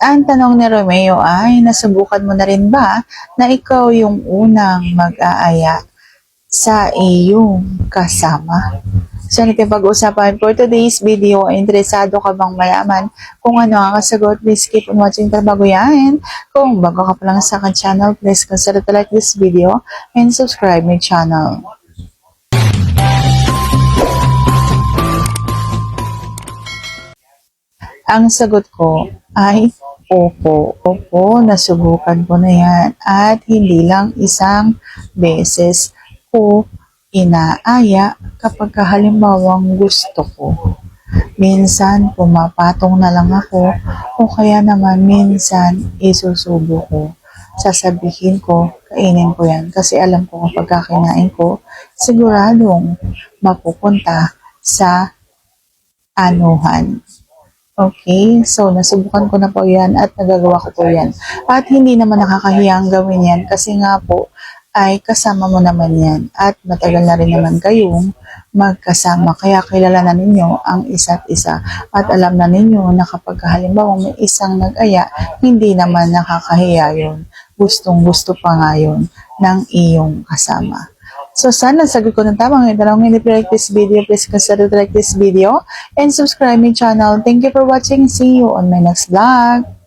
Ang tanong ni Romeo ay, nasubukan mo na rin ba na ikaw yung unang mag-aaya sa iyong kasama? So, natin pag-usapan for today's video. Interesado ka bang malaman kung ano ang kasagot? Please keep on watching para bago yan. Kung bago ka pa lang sa akin channel, please consider to like this video and subscribe my channel. Ang sagot ko ay opo. Opo, nasubukan ko na yan. At hindi lang isang beses ko inaaya kapag halimbawang gusto ko. Minsan, pumapatong na lang ako o kaya naman minsan isusubo ko. Sasabihin ko, kainin ko yan kasi alam ko kapag kinain ko, siguradong mapupunta sa anuhan. Okay, so nasubukan ko na po yan at nagagawa ko po yan. At hindi naman nakakahiyang gawin yan kasi nga po ay kasama mo naman yan at matagal na rin naman kayong magkasama. Kaya kilala na ninyo ang isa't isa at alam na ninyo na kapag halimbawa may isang nag-aya, hindi naman nakakahiya yun. Gustong gusto pa nga yun ng iyong kasama. So, sana sagot ko ng tamang itanong. If you like this video, please consider to like this video and subscribe my channel. Thank you for watching. See you on my next vlog.